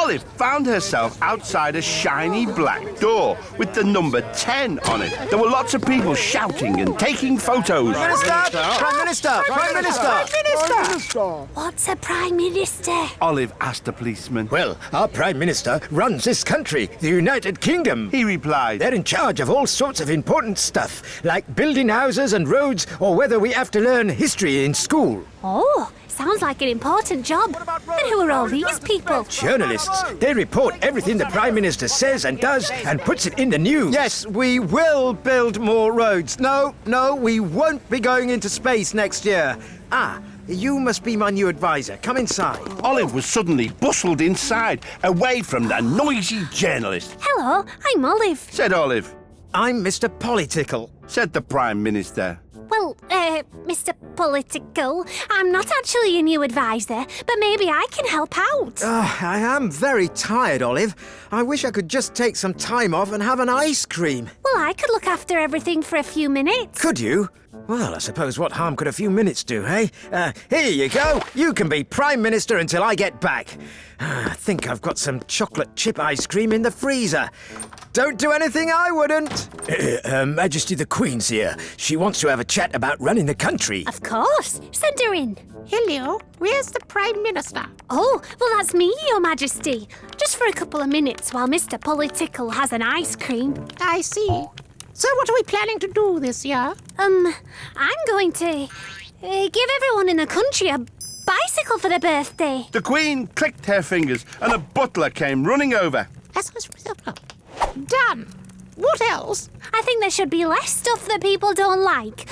Olive found herself outside a shiny black door with the number 10 on it. There were lots of people shouting and taking photos. Prime Minister! Prime Minister! What's a Prime Minister? Olive asked the policeman. Well, our Prime Minister runs this country, the United Kingdom. He replied. They're in charge of all sorts of important stuff, like building houses and roads, or whether we have to learn history in school. Oh, sounds like an important job. And who are all these people? Journalists. They report everything the Prime Minister says and does and puts it in the news. Yes, we will build more roads. No, we won't be going into space next year. Ah, you must be my new advisor. Come inside. Olive was suddenly bustled inside, away from the noisy journalist. Hello, I'm Olive. Said Olive. I'm Mr. Political. Said the Prime Minister. Well, Mr. Political, I'm not actually your new advisor, but maybe I can help out. I am very tired, Olive. I wish I could just take some time off and have an ice cream. Well, I could look after everything for a few minutes. Could you? Well, I suppose what harm could a few minutes do, eh? Here you go. You can be Prime Minister until I get back. I think I've got some chocolate chip ice cream in the freezer. Don't do anything I wouldn't. Her Majesty the Queen's here. She wants to have a chat about running the country. Of course. Send her in. Hello, where's the Prime Minister? Oh, well, that's me, Your Majesty. Just for a couple of minutes while Mr. Political has an ice cream. I see. So what are we planning to do this year? I'm going to give everyone in the country a bicycle for their birthday. The Queen clicked her fingers and a butler came running over. Done. What else? I think there should be less stuff that people don't like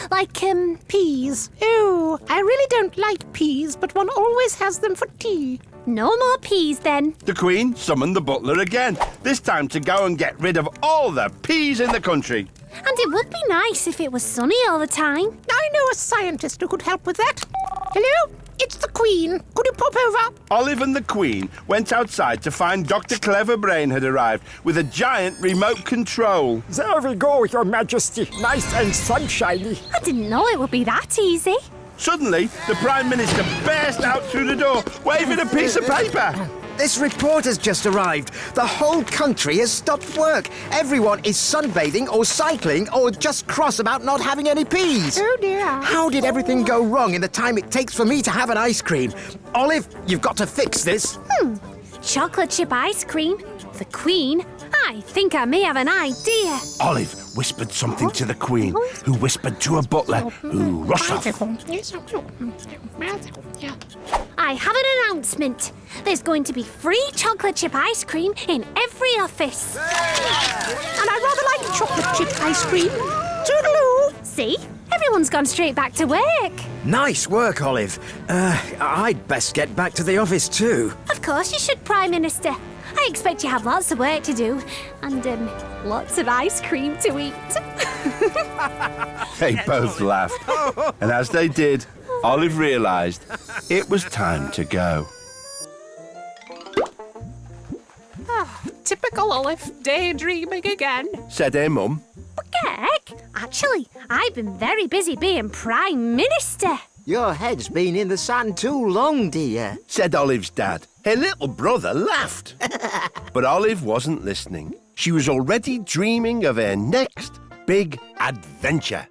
Peas. Oh, I really don't like peas, but one always has them for tea. no more peas then. The Queen summoned the butler again, this time to go and get rid of all the peas in the country. And it would be nice if it was sunny all the time. I know a scientist who could help with that. Hello? It's the Queen. Could you pop over? Olive and the Queen went outside to find Dr. Cleverbrain had arrived with a giant remote control. There we go, Your Majesty. Nice and sunshiny. I didn't know it would be that easy. Suddenly, the Prime Minister burst out through the door, waving a piece of paper. This report has just arrived. The whole country has stopped work. Everyone is sunbathing or cycling or just cross about not having any peas. Oh, dear. How did everything go wrong in the time it takes for me to have an ice cream? Olive, you've got to fix this. Chocolate chip ice cream? The Queen? I think I may have an idea. Olive whispered something to the Queen, who whispered to a butler, who rushed off. I have an announcement. There's going to be free chocolate chip ice cream in every office. And I rather like chocolate chip ice cream. Toodaloo. See? Everyone's gone straight back to work. Nice work, Olive. I'd best get back to the office too. Of course you should, Prime Minister. I expect you have lots of work to do and lots of ice cream to eat. They both laughed. And as they did, Olive realised it was time to go. Typical Olive, daydreaming again. Said her mum. Heck, actually, I've been very busy being Prime Minister. Your head's been in the sand too long, dear. Said Olive's dad. Her little brother laughed. But Olive wasn't listening. She was already dreaming of her next big adventure.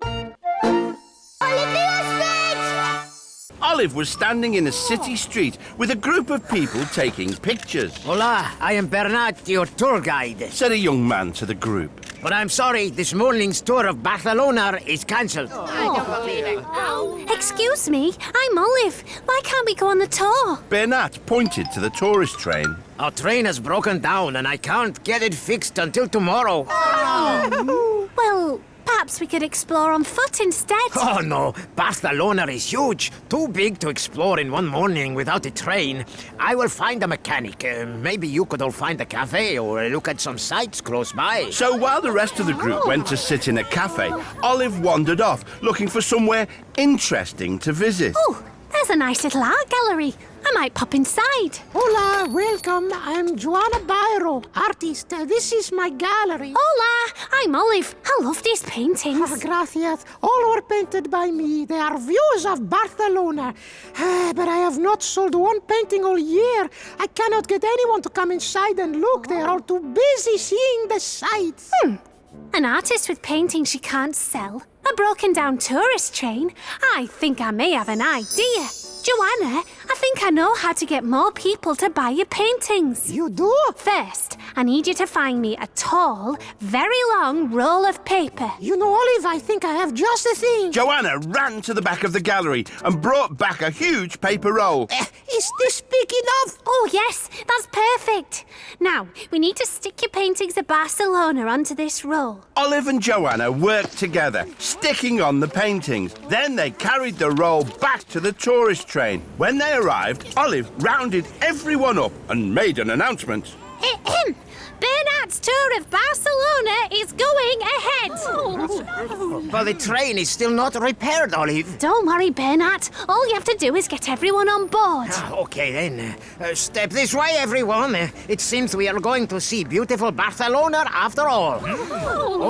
Olive was standing in a city street with a group of people taking pictures. Hola, I am Bernard, your tour guide. Said a young man to the group. But I'm sorry, this morning's tour of Barcelona is cancelled. I don't believe it. Excuse me, I'm Olive. Why can't we go on the tour? Bernat pointed to the tourist train. Our train has broken down and I can't get it fixed until tomorrow. Well, perhaps we could explore on foot instead. Oh no, Barcelona is huge. Too big to explore in one morning without a train. I will find a mechanic. Maybe you could all find a cafe or look at some sights close by. So while the rest of the group went to sit in a cafe, Olive wandered off, looking for somewhere interesting to visit. Oh, there's a nice little art gallery. I might pop inside. Hola, welcome. I'm Joanna Byro, artist. This is my gallery. Hola, I'm Olive. I love these paintings. Gracias. All were painted by me. They are views of Barcelona. But I have not sold one painting all year. I cannot get anyone to come inside and look. They are all too busy seeing the sights. An artist with paintings she can't sell. A broken down tourist train. I think I may have an idea. Joanna, I think I know how to get more people to buy your paintings. You do? First, I need you to find me a tall, very long roll of paper. You know, Olive, I think I have just the thing. Joanna ran to the back of the gallery and brought back a huge paper roll. Is this big enough? Oh, yes, that's perfect. Now, we need to stick your paintings of Barcelona onto this roll. Olive and Joanna worked together, sticking on the paintings. Then they carried the roll back to the tourist train. When they arrived, Olive rounded everyone up and made an announcement. Bernard's tour of Barcelona is going ahead. But the train is still not repaired, Olive. Don't worry, Bernard. All you have to do is get everyone on board. Okay, then. Step this way, everyone. It seems we are going to see beautiful Barcelona after all.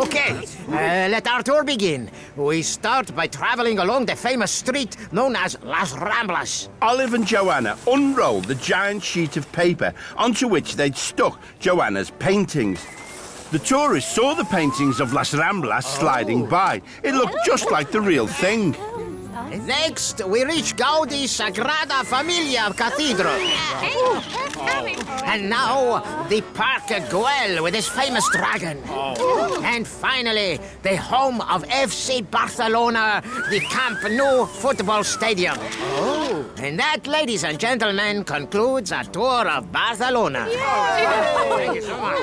Okay, let our tour begin. We start by traveling along the famous street known as Las Ramblas. Olive and Joanna unrolled the giant sheet of paper onto which they'd stuck Joanna's paintings. The tourists saw the paintings of Las Ramblas sliding by. It looked just like the real thing. Next, we reach Gaudi's Sagrada Familia Cathedral. And now, the Parc Güell with its famous dragon. And finally, the home of FC Barcelona, the Camp Nou football stadium. And that, ladies and gentlemen, concludes our tour of Barcelona. Thank you so much.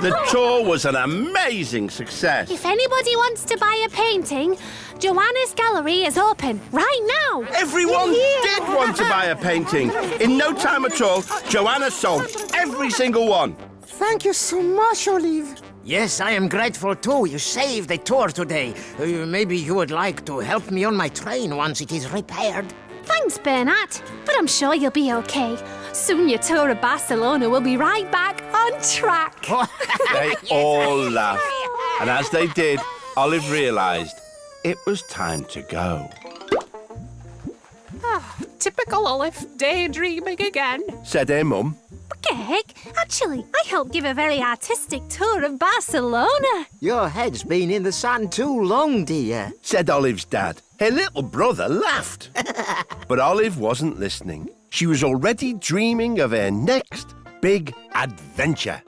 The tour was an amazing success. If anybody wants to buy a painting, Joanna's gallery is open right now. Everyone did want to buy a painting. In no time at all, Joanna sold every single one. Thank you so much, Olive. Yes, I am grateful too. You saved the tour today. Maybe you would like to help me on my train once it is repaired. Thanks, Bernard. But I'm sure you'll be okay. Soon your tour of Barcelona will be right back on track. They all laughed. And as they did, Olive realised it was time to go. Typical Olive, daydreaming again. Said her mum. Greg, actually, I helped give a very artistic tour of Barcelona. Your head's been in the sand too long, dear. Said Olive's dad. Her little brother laughed. But Olive wasn't listening. She was already dreaming of her next big adventure.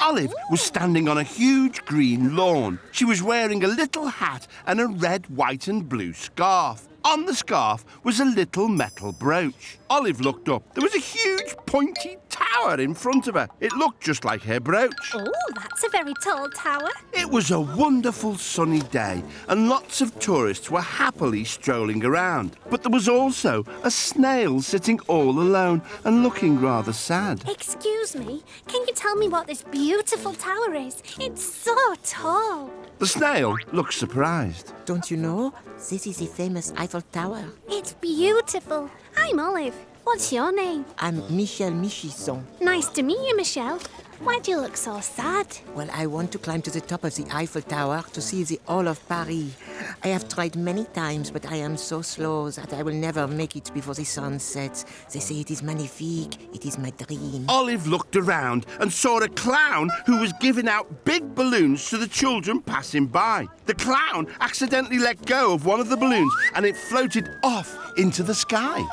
Olive was standing on a huge green lawn. She was wearing a little hat and a red, white and blue scarf. On the scarf was a little metal brooch. Olive looked up. There was a huge pointy tower in front of her. It looked just like her brooch. Oh, that's a very tall tower. It was a wonderful sunny day and lots of tourists were happily strolling around. But there was also a snail sitting all alone and looking rather sad. Excuse me, can you tell me what this beautiful tower is? It's so tall. The snail looked surprised. Don't you know? This is the famous Eiffel Tower. It's beautiful. I'm Olive. What's your name? I'm Michel Michisson. Nice to meet you, Michelle. Why do you look so sad? Well, I want to climb to the top of the Eiffel Tower to see the Hall of Paris. I have tried many times, but I am so slow that I will never make it before the sun sets. They say it is magnifique. It is my dream. Olive looked around and saw a clown who was giving out big balloons to the children passing by. The clown accidentally let go of one of the balloons and it floated off into the sky.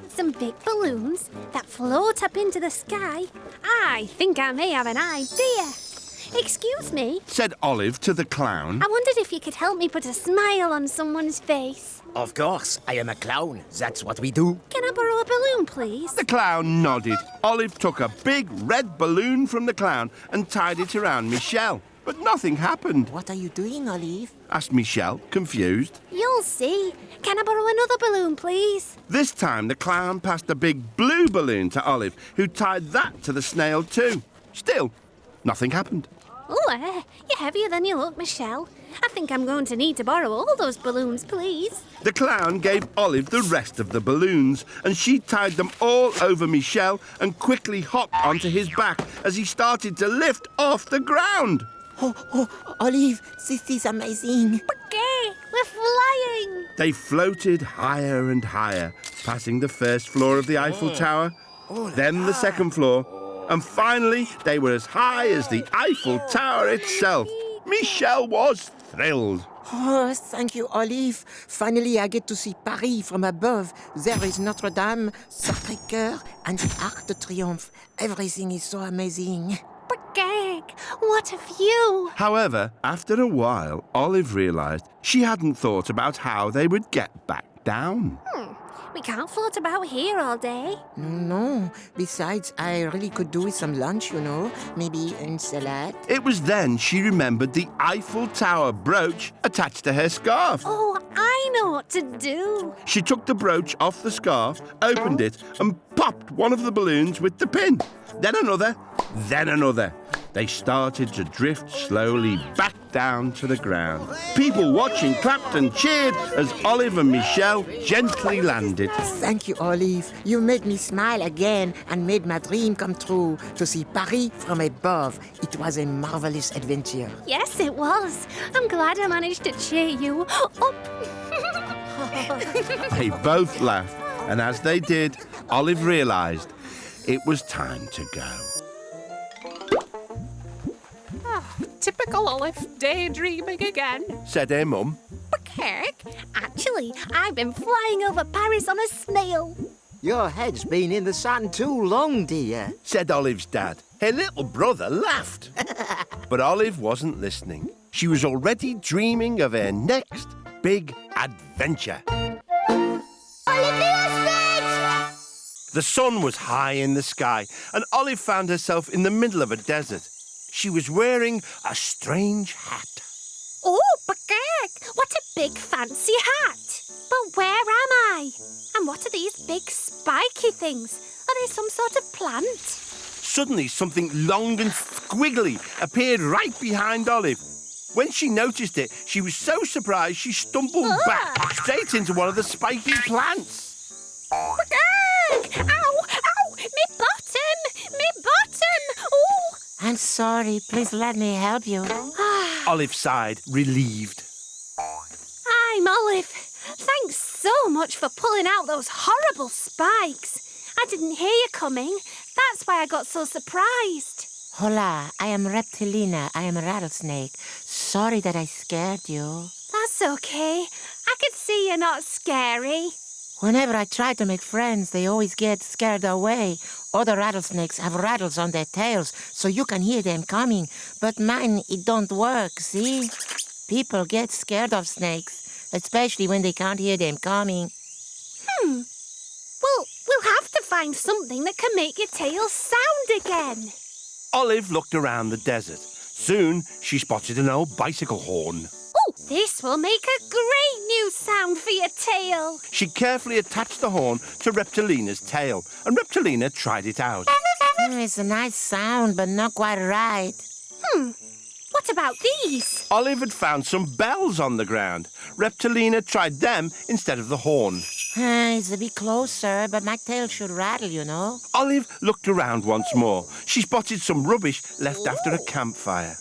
Some big balloons that float up into the sky. I think I may have an idea. Excuse me, Said Olive to the clown. I wondered if you could help me put a smile on someone's face. Of course, I am a clown. That's what we do. Can I borrow a balloon, please? The clown nodded. Olive took a big red balloon from the clown and tied it around Michelle. But nothing happened. What are you doing, Olive? Asked Michelle, confused. You'll see. Can I borrow another balloon, please? This time the clown passed a big blue balloon to Olive, who tied that to the snail too. Still, nothing happened. Oh, you're heavier than you look, Michelle. I think I'm going to need to borrow all those balloons, please. The clown gave Olive the rest of the balloons, and she tied them all over Michel and quickly hopped onto his back as he started to lift off the ground. Oh, Olive, this is amazing. Okay, we're flying. They floated higher and higher, passing the first floor of the Eiffel Tower, then the second floor, and finally they were as high as the Eiffel Tower itself. Michel was thrilled. Oh, thank you, Olive. Finally, I get to see Paris from above. There is Notre Dame, Sacré-Cœur, and the Arc de Triomphe. Everything is so amazing. Gag, what a view. However, after a while, Olive realised she hadn't thought about how they would get back down. We can't float about here all day. No. Besides, I really could do with some lunch, you know. Maybe a salad. It was then she remembered the Eiffel Tower brooch attached to her scarf. Oh, I know what to do. She took the brooch off the scarf, opened it, and popped one of the balloons with the pin. Then another, then another. They started to drift slowly back down to the ground. People watching clapped and cheered as Olive and Michel gently landed. Thank you, Olive. You made me smile again and made my dream come true to see Paris from above. It was a marvelous adventure. Yes, it was. I'm glad I managed to cheer you up. They both laughed, and as they did, Olive realised it was time to go. Typical Olive, daydreaming again. Said her mum. Kirk, actually, I've been flying over Paris on a snail. Your head's been in the sun too long, dear. Said Olive's dad. Her little brother laughed. But Olive wasn't listening. She was already dreaming of her next big adventure. The sun was high in the sky, and Olive found herself in the middle of a desert. She was wearing a strange hat. Oh, but Kirk, what a big fancy hat. But where am I? And what are these big spiky things? Are they some sort of plant? Suddenly, something long and squiggly appeared right behind Olive. When she noticed it, she was so surprised she stumbled back straight into one of the spiky plants. Kirk! Ow! Ow! Me bottom! Me bottom! Oh! I'm sorry. Please let me help you. Olive sighed, relieved. I'm Olive. Thanks so much for pulling out those horrible spikes. I didn't hear you coming. That's why I got so surprised. Hola, I am Reptilina. I am a rattlesnake. Sorry that I scared you. That's okay. I could see you're not scary. Whenever I try to make friends, they always get scared away. Other rattlesnakes have rattles on their tails, so you can hear them coming. But mine, it don't work, see? People get scared of snakes, especially when they can't hear them coming. Well, we'll have to find something that can make your tail sound again. Olive looked around the desert. Soon, she spotted an old bicycle horn. Oh, this will make a great new sound for your tail. She carefully attached the horn to Reptilina's tail, and Reptilina tried it out. It's a nice sound, but not quite right. What about these? Olive had found some bells on the ground. Reptilina tried them instead of the horn. It's a bit closer, but my tail should rattle, you know. Olive looked around once more. She spotted some rubbish left after a campfire.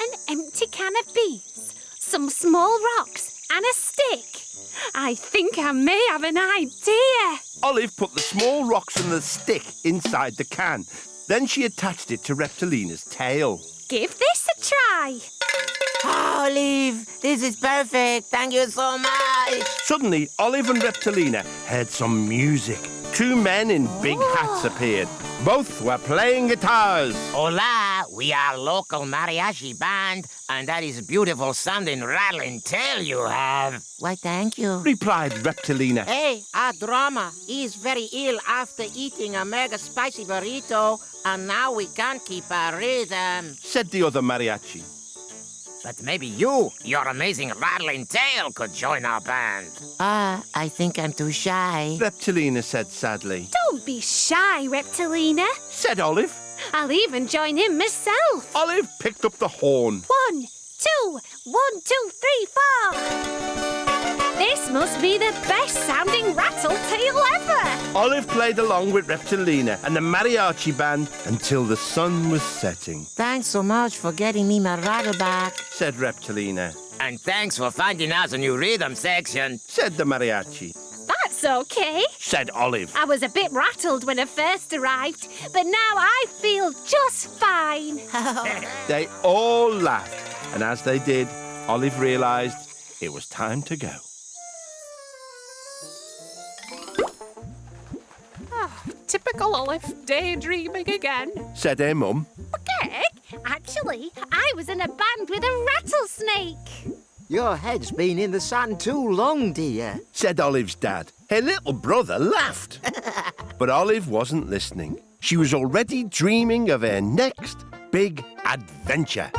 An empty can of bees, some small rocks, and a stick. I think I may have an idea. Olive put the small rocks and the stick inside the can. Then she attached it to Reptilina's tail. Give this a try. Olive, this is perfect. Thank you so much. Suddenly, Olive and Reptilina heard some music. Two men in big hats appeared. Both were playing guitars. Hola, we are local mariachi band, and that is beautiful sounding rattling tail you have. Why, thank you. Replied Reptilina. Hey, our drummer, he is very ill after eating a mega spicy burrito, and now we can't keep our rhythm. Said the other mariachi. But maybe you, your amazing rattling tail, could join our band. I think I'm too shy. Reptilina said sadly. Don't be shy, Reptilina. Said Olive. I'll even join in myself. Olive picked up the horn. 1, 2, 1, 2, 3, 4. This must be the best sounding rattle tale ever. Olive played along with Reptilina and the mariachi band until the sun was setting, Thanks so much for getting me my rattleback. said Reptilina. And thanks for finding us a new rhythm section. Said the mariachi. That's okay. Said Olive. I was a bit rattled when I first arrived, but now I feel just fine. They all laughed, and as they did, Olive realised it was time to go. Typical Olive, daydreaming again. Said her mum. Okay, actually, I was in a band with a rattlesnake. Your head's been in the sand too long, dear. Said Olive's dad. Her little brother laughed. But Olive wasn't listening. She was already dreaming of her next big adventure.